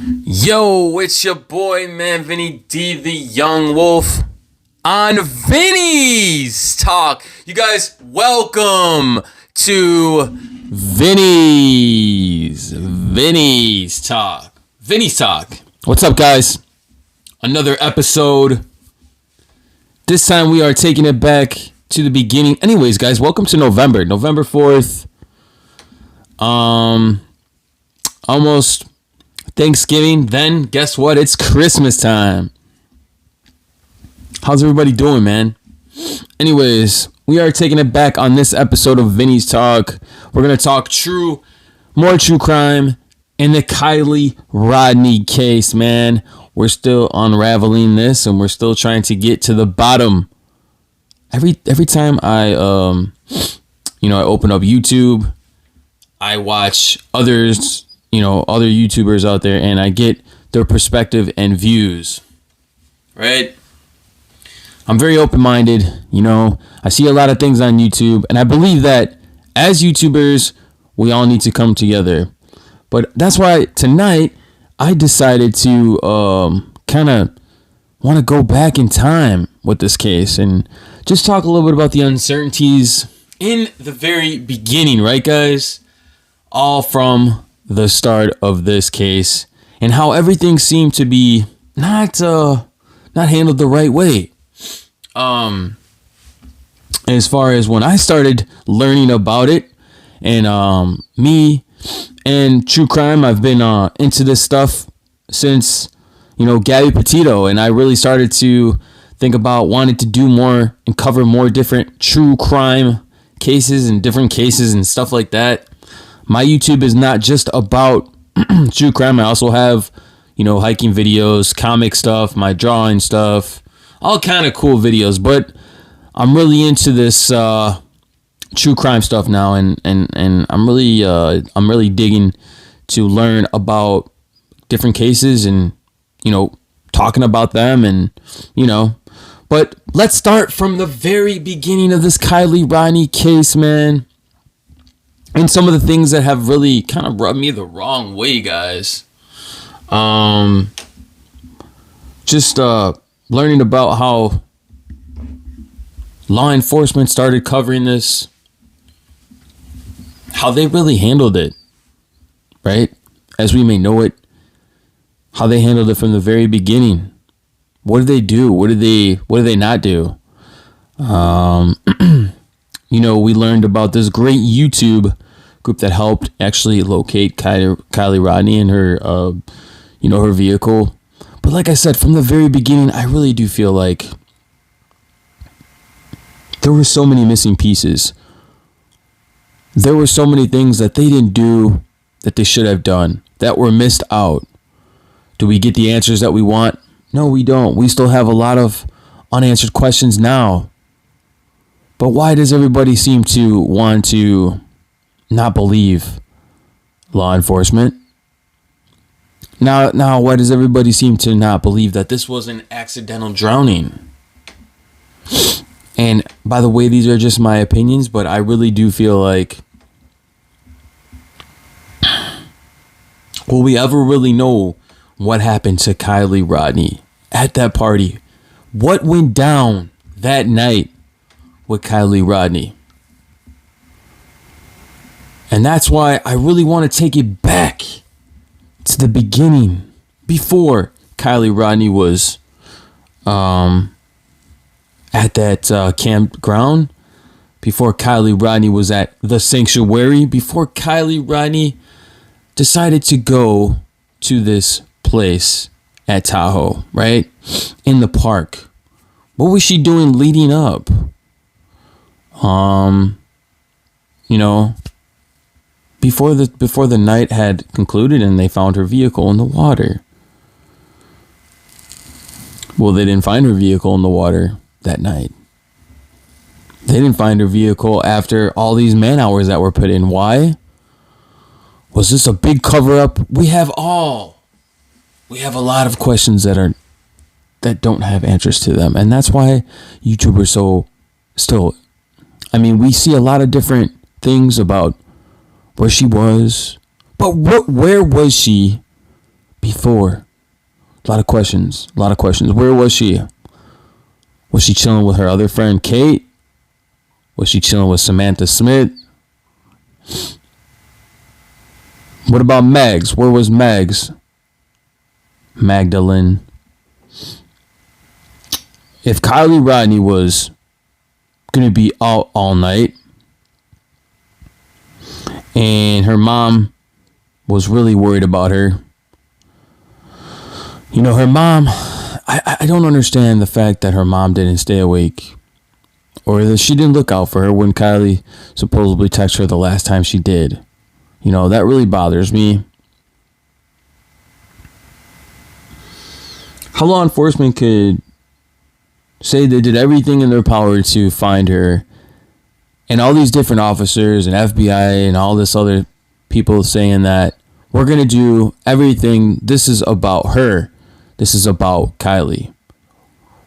Yo, it's your boy, man, Vinny D, the Young Wolf, on Vinny's Talk. You guys, welcome to Vinny's Talk. Vinny's Talk. What's up, guys? Another episode. This time we are taking it back to the beginning. Anyways, guys, welcome to November 4th. Almost Thanksgiving. Then guess what? It's Christmas time. How's everybody doing, man? Anyways, we are taking it back on this episode of Vinny's Talk. We're gonna talk more true crime in the Kiely Rodni case, man. We're still unraveling this, and we're still trying to get to the bottom. Every time I open up YouTube, I watch others, other YouTubers out there, and I get their perspective and views, right? I'm very open-minded, I see a lot of things on YouTube, and I believe that as YouTubers, we all need to come together. But that's why tonight, I decided to kind of want to go back in time with this case and just talk a little bit about the uncertainties in the very beginning, right, guys? All from the start of this case and how everything seemed to be not handled the right way. As far as when I started learning about it, and me and true crime, I've been into this stuff since Gabby Petito, and I really started to think about wanting to do more and cover more different true crime cases and different cases and stuff like that. My YouTube is not just about true crime. I also have, hiking videos, comic stuff, my drawing stuff, all kind of cool videos. But I'm really into this true crime stuff now, and I'm really digging to learn about different cases and talking about them and But let's start from the very beginning of this Kiely Rodni case, man. And some of the things that have really kind of rubbed me the wrong way, guys. Just learning about how law enforcement started covering this, how they really handled it, right? As we may know it, how they handled it from the very beginning. What did they do? What did they not do? We learned about this great YouTube group that helped actually locate Kiely Rodni and her, her vehicle. But like I said, from the very beginning, I really do feel like there were so many missing pieces. There were so many things that they didn't do that they should have done, that were missed out. Do we get the answers that we want? No, we don't. We still have a lot of unanswered questions now. But why does everybody seem to want to not believe law enforcement? Now, why does everybody seem to not believe that this was an accidental drowning? And by the way, these are just my opinions, but I really do feel like, will we ever really know what happened to Kiely Rodni at that party? What went down that night with Kiely Rodni? And that's why I really want to take it back to the beginning, before Kiely Rodni was at that campground, before Kiely Rodni was at the sanctuary, before Kiely Rodni decided to go to this place at Tahoe, right? In the park. What was she doing leading up? Before the night had concluded and they found her vehicle in the water. Well, they didn't find her vehicle in the water that night. They didn't find her vehicle after all these man hours that were put in. Why? Was this a big cover-up? We have a lot of questions that don't have answers to them. And that's why YouTubers we see a lot of different things about where she was. But where was she before? A lot of questions. Where was she? Was she chilling with her other friend, Kate? Was she chilling with Samantha Smith? What about Megs? Where was Megs? Magdalene. If Kiely Rodni was going to be out all night and her mom was really worried about her, her mom, I don't understand the fact that her mom didn't stay awake or that she didn't look out for her when Kiely supposedly texted her the last time she did. That really bothers me. How law enforcement could say they did everything in their power to find her, and all these different officers and FBI and all this other people saying that we're going to do everything. This is about her. This is about Kiely.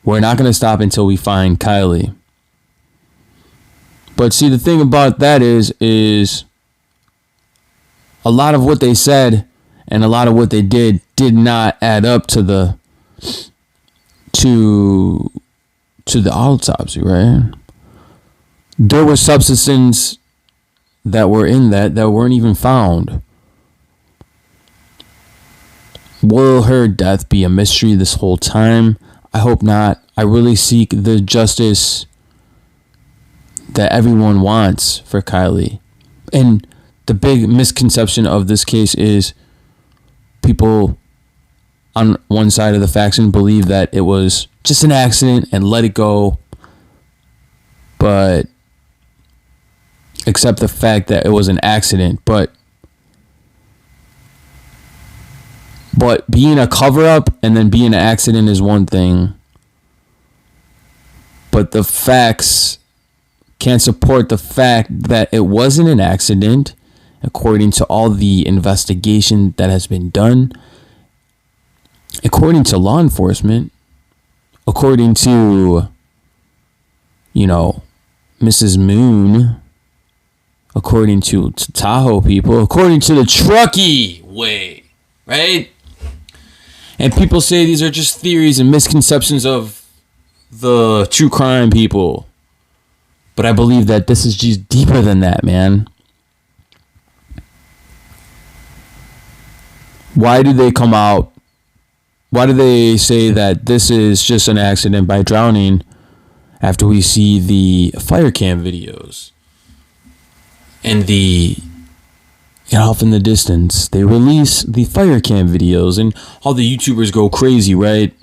We're not going to stop until we find Kiely. But see, the thing about that is a lot of what they said and a lot of what they did not add up to the autopsy, right? There were substances that were in that weren't even found. Will her death be a mystery this whole time? I hope not. I really seek the justice that everyone wants for Kiely. And the big misconception of this case is people on one side of the faction believe that it was just an accident and let it go. But accept the fact that it was an accident. But being a cover-up and then being an accident is one thing. But the facts can't support the fact that it wasn't an accident, according to all the investigation that has been done, according to law enforcement, according to, Mrs. Moon, according to Tahoe people, according to the Truckee way, right? And people say these are just theories and misconceptions of the true crime people. But I believe that this is just deeper than that, man. Why do they come out? Why do they say that this is just an accident by drowning after we see the fire cam videos? And off in the distance, they release the fire cam videos and all the YouTubers go crazy, right?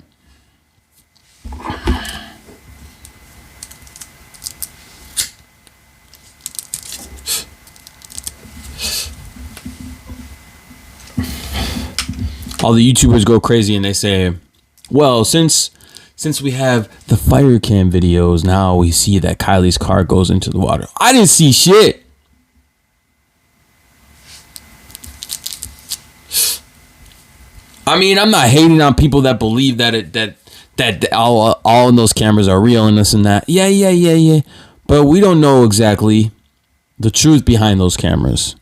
All the YouTubers go crazy and they say, well, since we have the fire cam videos, now we see that Kiely's car goes into the water. I didn't see shit. I mean, I'm not hating on people that believe that all of those cameras are real and this and that. Yeah. But we don't know exactly the truth behind those cameras.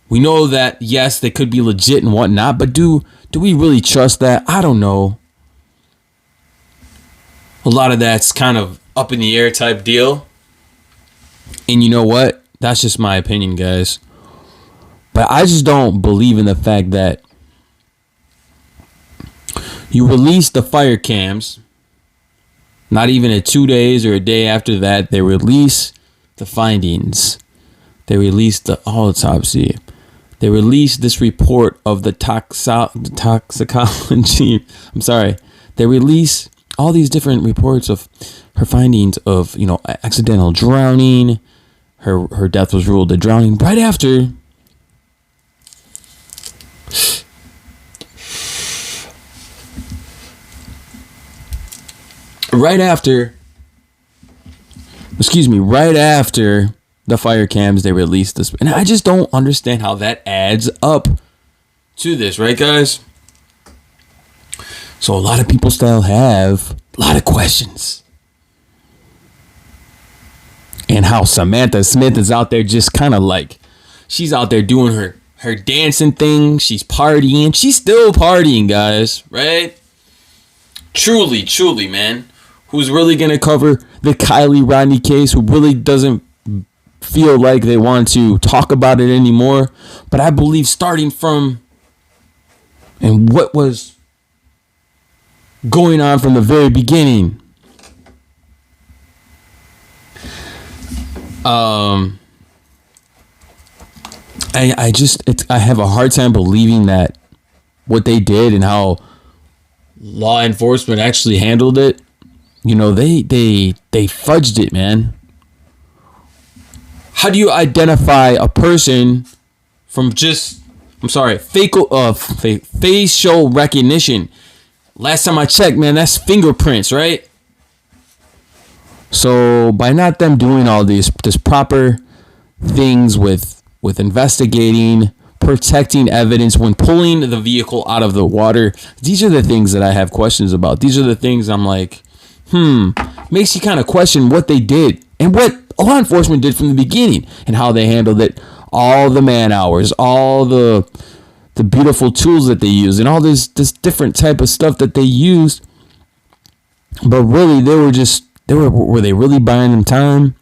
We know that, yes, they could be legit and whatnot, but do we really trust that? I don't know. A lot of that's kind of up in the air type deal. And you know what? That's just my opinion, guys. But I just don't believe in the fact that you release the fire cams. Not even at 2 days or a day after that, they release the findings. They release the autopsy. They released this report of the toxicology. I'm sorry. They release all these different reports of her findings of, accidental drowning. Her death was ruled a drowning right after. Right after the fire cams, they released this. And I just don't understand how that adds up to this, right, guys? So a lot of people still have a lot of questions. And how Samantha Smith is out there just kind of like, she's out there doing her her dancing thing. She's partying. She's still partying, guys, right? Truly, truly, man. Who's really going to cover the Kiely Rodni case? Who really doesn't feel like they want to talk about it anymore? But I believe starting from and what was going on from the very beginning. I have a hard time believing that what they did and how law enforcement actually handled it. You know, they fudged it, man. How do you identify a person from just facial recognition? Last time I checked, man, that's fingerprints, right? So by not them doing all this proper things with investigating, protecting evidence when pulling the vehicle out of the water, these are the things that I have questions about. These are the things I'm like, makes you kind of question what they did and what law enforcement did from the beginning and how they handled it. All the man hours, all the beautiful tools that they use, and all this different type of stuff that they used. But really, were they really buying them time?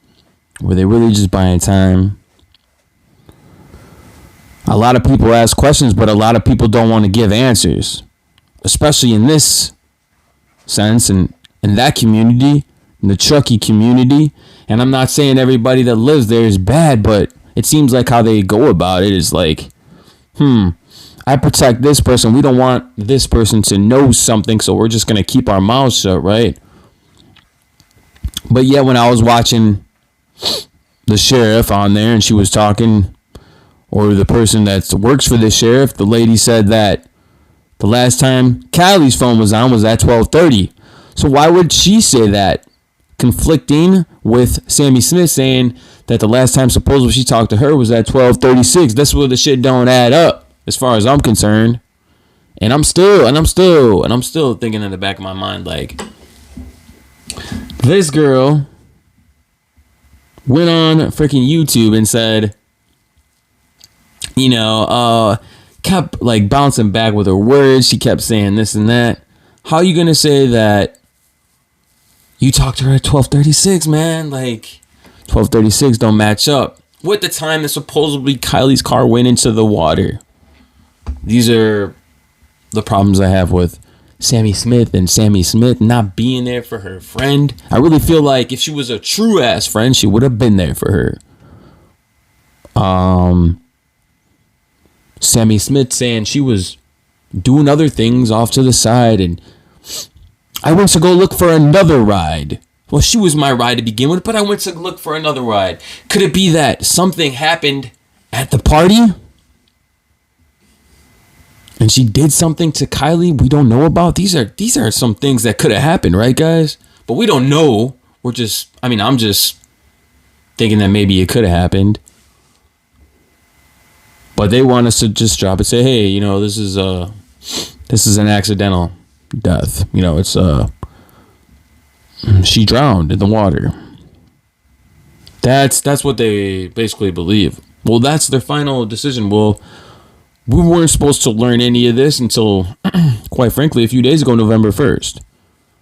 Were they really just buying time? A lot of people ask questions, but a lot of people don't want to give answers, especially in this sense and in that community, in the Truckee community. And I'm not saying everybody that lives there is bad, but it seems like how they go about it is like, I protect this person. We don't want this person to know something, so we're just going to keep our mouths shut, right? But yeah, when I was watching the sheriff on there and she was talking, or the person that works for the sheriff, the lady said that the last time Kiely's phone was on was at 12:30. So why would she say that? Conflicting with Sammy Smith saying that the last time supposedly she talked to her was at 12:36. That's where the shit don't add up, as far as I'm concerned. And I'm still thinking in the back of my mind, like, this girl went on freaking YouTube and said, kept like bouncing back with her words. She kept saying this and that. How are you gonna say that you talked to her at 12:36, man? Like, 12:36 don't match up with the time that supposedly Kiely's car went into the water. These are the problems I have with Sammy Smith and Sammy Smith not being there for her friend. I really feel like if she was a true ass friend, she would have been there for her. Sammy Smith saying she was doing other things off to the side and I went to go look for another ride. Well, she was my ride to begin with, but I went to look for another ride. Could it be that something happened at the party? And she did something to Kiely we don't know about? These are some things that could have happened, right, guys? But we don't know. I'm just thinking that maybe it could have happened. But they want us to just drop and say, hey, this is an accidental death. It's she drowned in the water. That's what they basically believe. Well, that's their final decision. Well, we weren't supposed to learn any of this until, quite frankly, a few days ago, November 1st.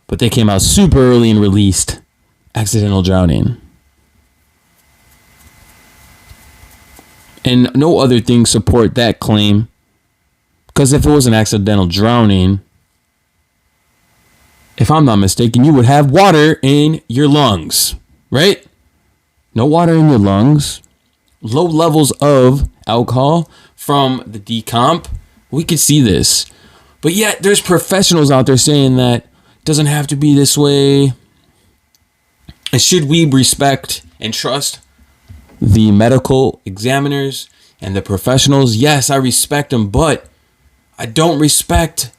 But they came out super early and released accidental drowning. And no other things support that claim. Because if it was an accidental drowning, if I'm not mistaken, you would have water in your lungs, right? No water in your lungs. Low levels of alcohol from the decomp. We could see this. But yet there's professionals out there saying that it doesn't have to be this way. And should we respect and trust the medical examiners and the professionals? Yes, I respect them, but I don't respect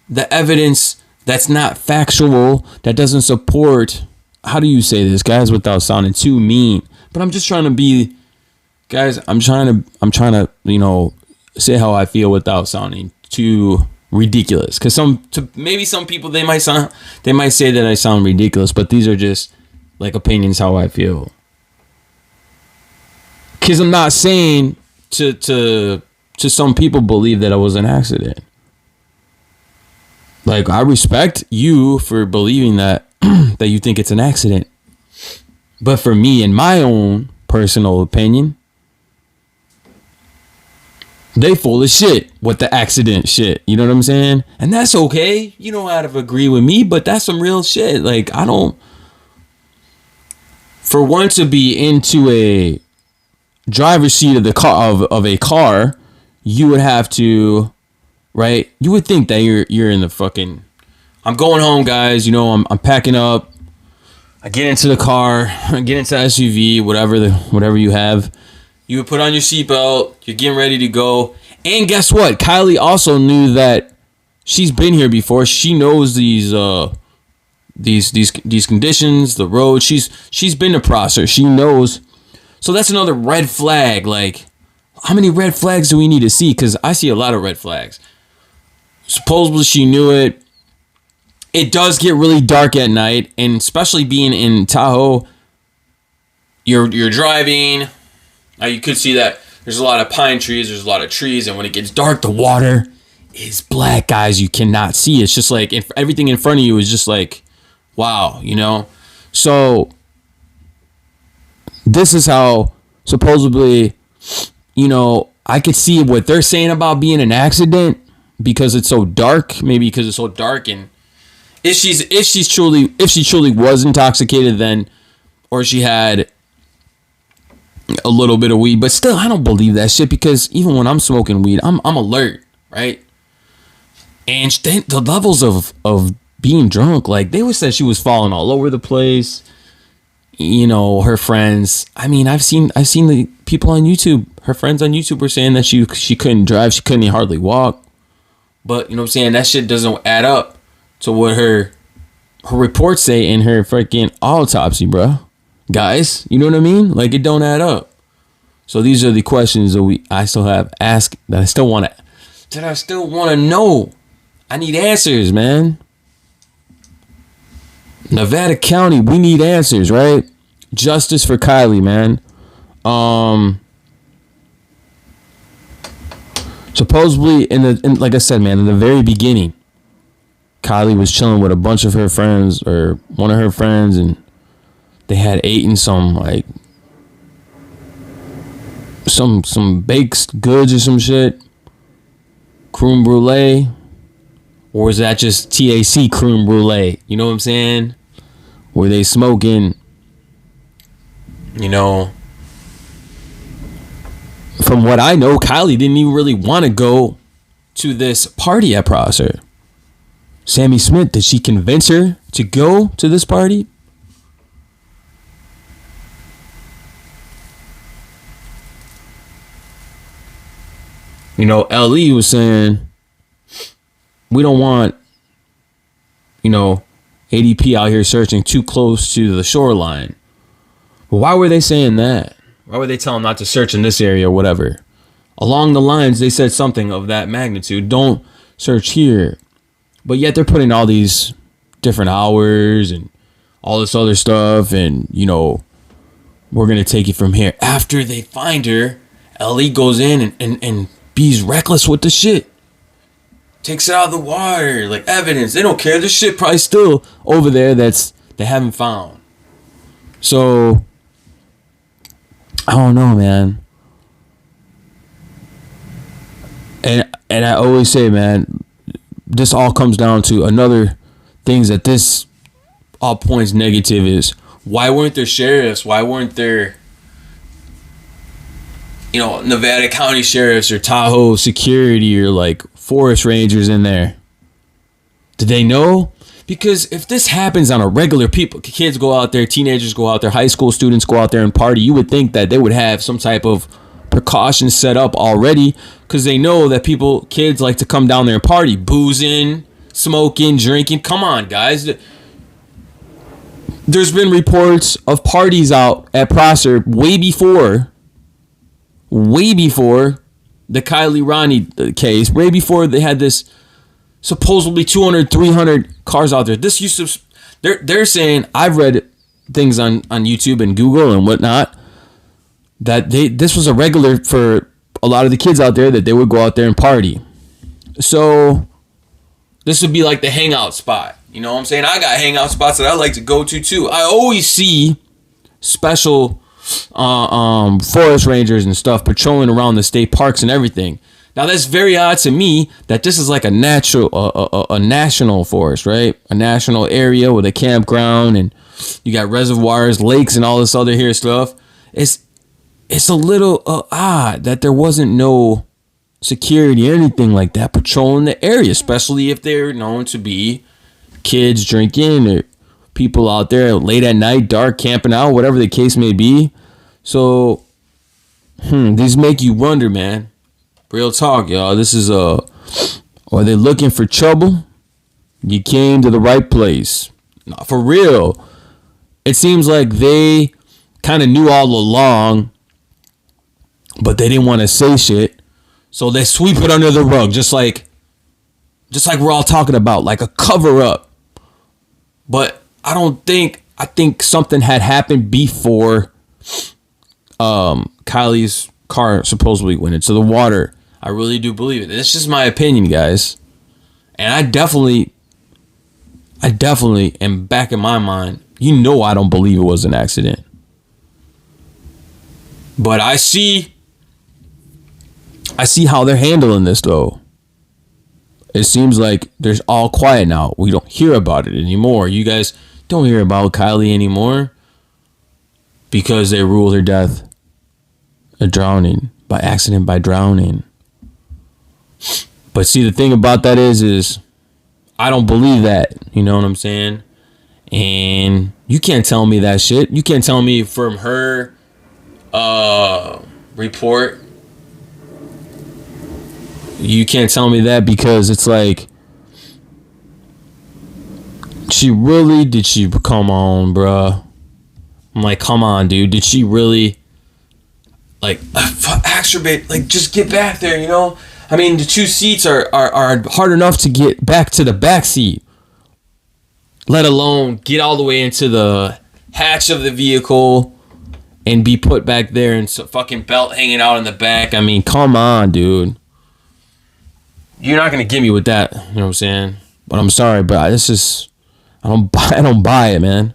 the evidence that's not factual, that doesn't support, how do you say this, guys, without sounding too mean? But I'm just trying to be, guys, I'm trying to, say how I feel without sounding too ridiculous. Because maybe some people, they might say that I sound ridiculous, but these are just like opinions, how I feel. Because I'm not saying to to some people believe that it was an accident. Like, I respect you for believing that that you think it's an accident. But for me, in my own personal opinion, they full of shit with the accident shit. You know what I'm saying? And that's okay. You don't have to agree with me, but that's some real shit. Like, I don't... For one to be into a driver's seat of the car of a car, you would have to, right? You would think that you're in the fucking... I'm going home, guys. You know, I'm packing up. I get into the car. I get into the SUV, whatever you have. You would put on your seatbelt. You're getting ready to go. And guess what? Kiely also knew that she's been here before. She knows these conditions, the road. She's been to Prosser. She knows. So that's another red flag. Like, how many red flags do we need to see? Because I see a lot of red flags. Supposedly she knew it. It does get really dark at night, and especially being in Tahoe, you're driving. Now you could see that there's a lot of pine trees, there's a lot of trees, and when it gets dark, the water is black, guys. You cannot see. It's just like everything in front of you is just like, wow, you know? So this is how supposedly, you know, I could see what they're saying about being an accident because it's so dark, maybe because it's so dark. And if she truly was intoxicated, then, or she had a little bit of weed, but still, I don't believe that shit, because even when I'm smoking weed, I'm alert, right? And the levels of being drunk, like, they said she was falling all over the place. You know, her friends, I mean, I've seen the people on YouTube, her friends on YouTube were saying that she couldn't drive, she couldn't hardly walk. But, you know what I'm saying, that shit doesn't add up to what her reports say in her freaking autopsy, bro. Guys, you know what I mean? Like, it don't add up. So these are the questions that I still have asked, that I still want to know. I need answers, man. Nevada County, we need answers, right? Justice for Kiely, man. Supposedly, like I said, man, in the very beginning, Kiely was chilling with a bunch of her friends, or one of her friends, and they had eaten some, like, some baked goods or some shit. Creme brulee. Or is that just TAC creme brulee? You know what I'm saying? Were they smoking, you know? From what I know, Kiely didn't even really want to go to this party at Prosser. Sammy Smith, did she convince her to go to this party? You know, LE was saying, we don't want, you know, ADP out here searching too close to the shoreline. But why were they saying that? Why were they telling them not to search in this area or whatever? Along the lines, they said something of that magnitude. Don't search here. But yet they're putting all these different hours and all this other stuff. And, you know, we're going to take it from here. After they find her, LE goes in and be's reckless with the shit. Takes it out of the water, like evidence. They don't care. This shit probably still over there they haven't found. So, I don't know, man. And I always say, man, this all comes down to another things that this all points negative is, why weren't there sheriffs? Why weren't there, you know, Nevada County sheriffs or Tahoe security or like forest rangers in there? Did they know? Because if this happens on a regular, kids go out there, teenagers go out there, high school students go out there and party, you would think that they would have some type of precautions set up already, because they know that kids like to come down there and party, boozing, smoking, drinking. Come on, guys. There's been reports of parties out at Prosser way before the Kiely Rodni case, way before they had this supposedly 200, 300 cars out there. This used to, they're saying, I've read things on YouTube and Google and whatnot, that this was a regular for a lot of the kids out there that they would go out there and party. So this would be like the hangout spot. You know what I'm saying? I got hangout spots that I like to go to too. I always see special forest rangers and stuff patrolling around the state parks and everything. Now that's very odd to me that this is like a national forest, right? A national area with a campground and you got reservoirs, lakes, and all this other here stuff. It's a little odd that there wasn't no security or anything like that patrolling the area, especially if they're known to be kids drinking or people out there late at night, dark, camping out, whatever the case may be. So, these make you wonder, man. Real talk, y'all. This is are they looking for trouble? You came to the right place. No, for real. It seems like they kind of knew all along, but they didn't want to say shit. So they sweep it under the rug, just like we're all talking about, like a cover up. But I think something had happened before Kiely's car supposedly went into the water. I really do believe it. It's just my opinion, guys. And I definitely am back in my mind. You know I don't believe it was an accident. But I see how they're handling this, though. It seems like there's all quiet now. We don't hear about it anymore. You guys don't hear about Kiely anymore because they ruled her death a drowning, by accident, by drowning. But see, the thing about that is I don't believe that. You know what I'm saying? And you can't tell me that shit. You can't tell me from her report. You can't tell me that because it's like, did she come on, bruh? I'm like, come on, dude. Did she really, like, exacerbate, like, just get back there, you know? I mean, the two seats are hard enough to get back to the back seat, let alone get all the way into the hatch of the vehicle and be put back there and some fucking belt hanging out in the back. I mean, come on, dude. You're not gonna get me with that, you know what I'm saying? But I'm sorry, but I don't buy it, man.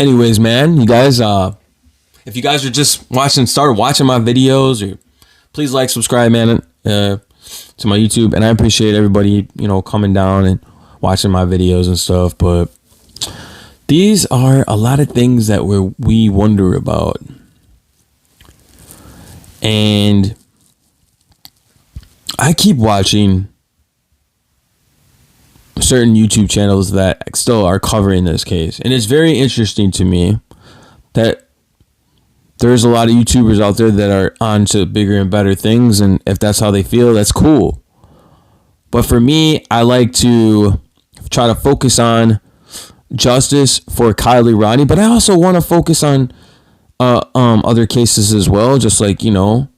Anyways, man, you guys, if you guys are just started watching my videos, or please like, subscribe, man, to my YouTube, and I appreciate everybody, you know, coming down and watching my videos and stuff. But these are a lot of things that we wonder about, and I keep watching certain YouTube channels that still are covering this case, and it's very interesting to me that there's a lot of YouTubers out there that are on to bigger and better things, and if that's how they feel, that's cool. But for me, I like to try to focus on justice for Kiely Rodni, but I also want to focus on other cases as well, just like, you know,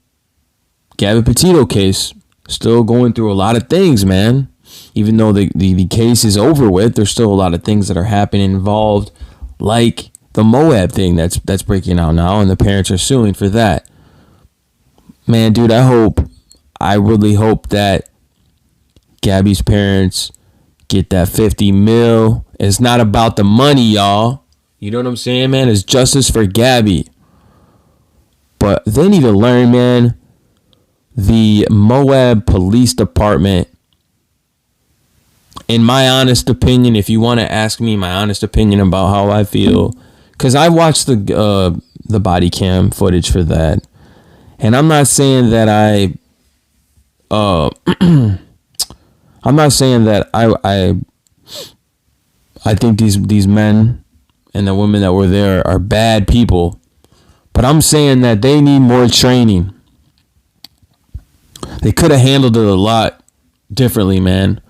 Gabby Petito case, still going through a lot of things, man. Even though the case is over with, there's still a lot of things that are happening involved, like the Moab thing that's breaking out now, and the parents are suing for that. Man, dude, I really hope that Gabby's parents get that 50 mil. It's not about the money, y'all. You know what I'm saying, man? It's justice for Gabby. But they need to learn, man. The Moab Police Department, in my honest opinion, if you want to ask me my honest opinion about how I feel, because I watched the body cam footage for that, and I'm not saying that I'm not saying that I think these men and the women that were there are bad people, but I'm saying that they need more training. They could have handled it a lot differently, man.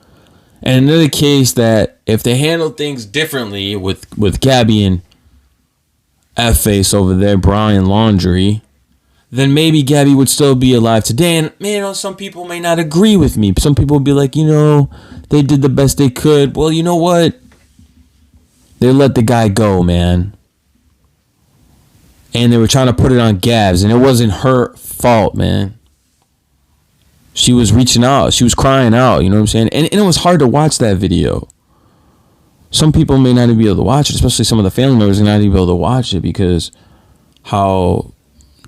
And another case that if they handle things differently with Gabby and F-Face over there, Brian Laundrie, then maybe Gabby would still be alive today. And, man, you know, some people may not agree with me. Some people will be like, you know, they did the best they could. Well, you know what? they let the guy go, man. And they were trying to put it on Gabs, and it wasn't her fault, man. She was reaching out. She was crying out, you know what I'm saying? And it was hard to watch that video. Some people may not even be able to watch it, especially some of the family members may not even be able to watch it because how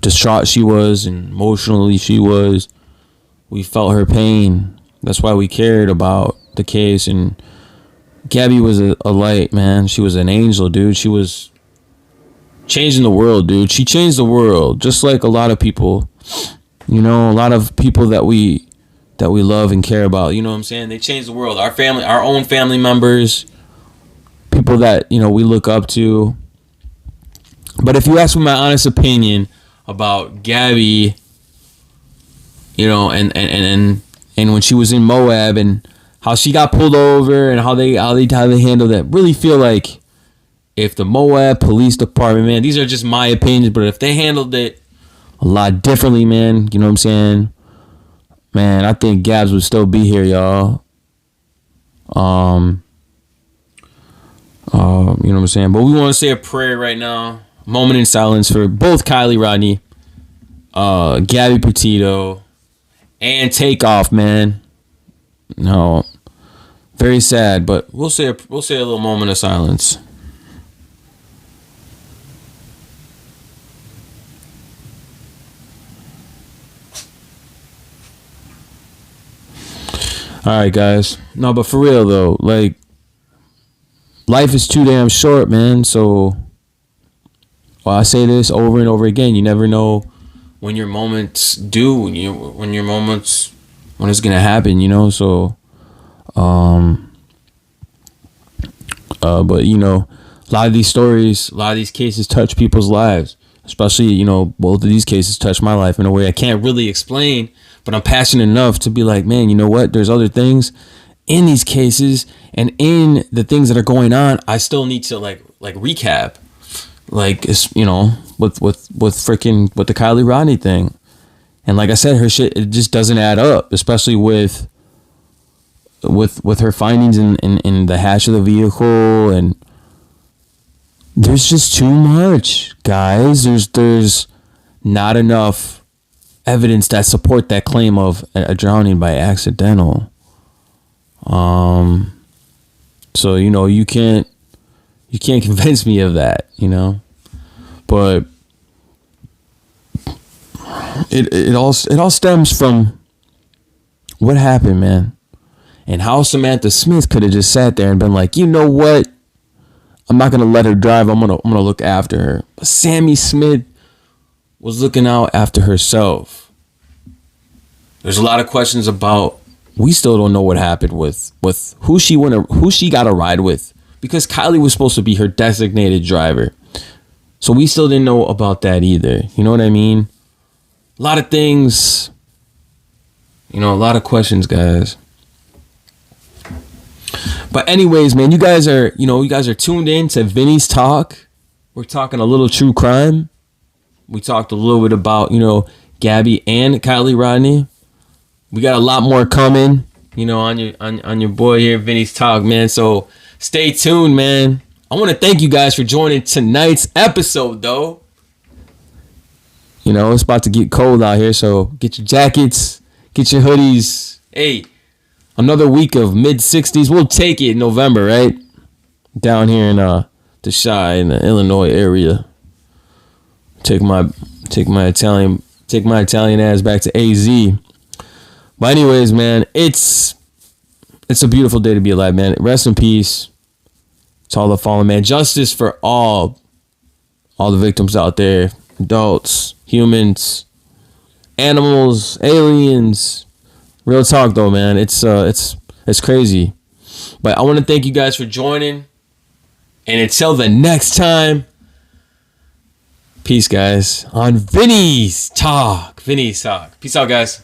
distraught she was and emotionally she was. We felt her pain. That's why we cared about the case. And Gabby was a light, man. She was an angel, dude. She was changing the world, dude. She changed the world, just like a lot of people. You know, a lot of people that we love and care about. You know what I'm saying? They changed the world. Our family, our own family members, people that, you know, we look up to. But if you ask me my honest opinion about Gabby, you know, and when she was in Moab and how she got pulled over and how they handled that, really feel like if the Moab Police Department, man, these are just my opinions, but if they handled it a lot differently, man, you know what I'm saying? Man, I think Gabs would still be here, y'all. You know what I'm saying? But we want to say a prayer right now. Moment in silence for both Kiely Rodni, Gabby Petito, and Takeoff, man. No, very sad, but we'll say a little moment of silence. All right, guys. No, but for real though, like, life is too damn short, man. So, well, I say this over and over again. You never know when your moments do. When it's gonna happen. You know. So, but you know, a lot of these stories, a lot of these cases touch people's lives. Especially, you know, both of these cases touch my life in a way I can't really explain, but I'm passionate enough to be like, man, you know what? There's other things in these cases and in the things that are going on. I still need to like recap, like, you know, with the Kiely Rodni thing. And like I said, her shit, it just doesn't add up, especially with her findings in the hatch of the vehicle, and there's just too much, guys. There's not enough evidence that support that claim of a drowning by accidental. So, you know, you can't convince me of that, you know. But it all stems from what happened, man. And how Samantha Smith could have just sat there and been like, you know what? I'm not gonna let her drive. I'm gonna look after her. But Sammy Smith was looking out after herself. There's a lot of questions about. We still don't know what happened with who she got a ride with, because Kiely was supposed to be her designated driver. So we still didn't know about that either. You know what I mean? A lot of things. You know, a lot of questions, guys. But anyways, man, you guys are tuned in to Vinny's Talk. We're talking a little true crime. We talked a little bit about, you know, Gabby and Kiely Rodni. We got a lot more coming, you know, on your boy here, Vinny's Talk, man. So stay tuned, man. I want to thank you guys for joining tonight's episode, though. You know, it's about to get cold out here, so get your jackets, get your hoodies. Hey, another week of mid-60s. We'll take it in November, right? Down here in the Chi in the Illinois area. Take my Italian ass back to AZ. But anyways, man, it's a beautiful day to be alive, man. Rest in peace to all the fallen, man. Justice for all the victims out there. Adults, humans, animals, aliens. Real talk though, man. It's crazy. But I want to thank you guys for joining. And until the next time, peace, guys. On Vinny's Talk. Peace out, guys.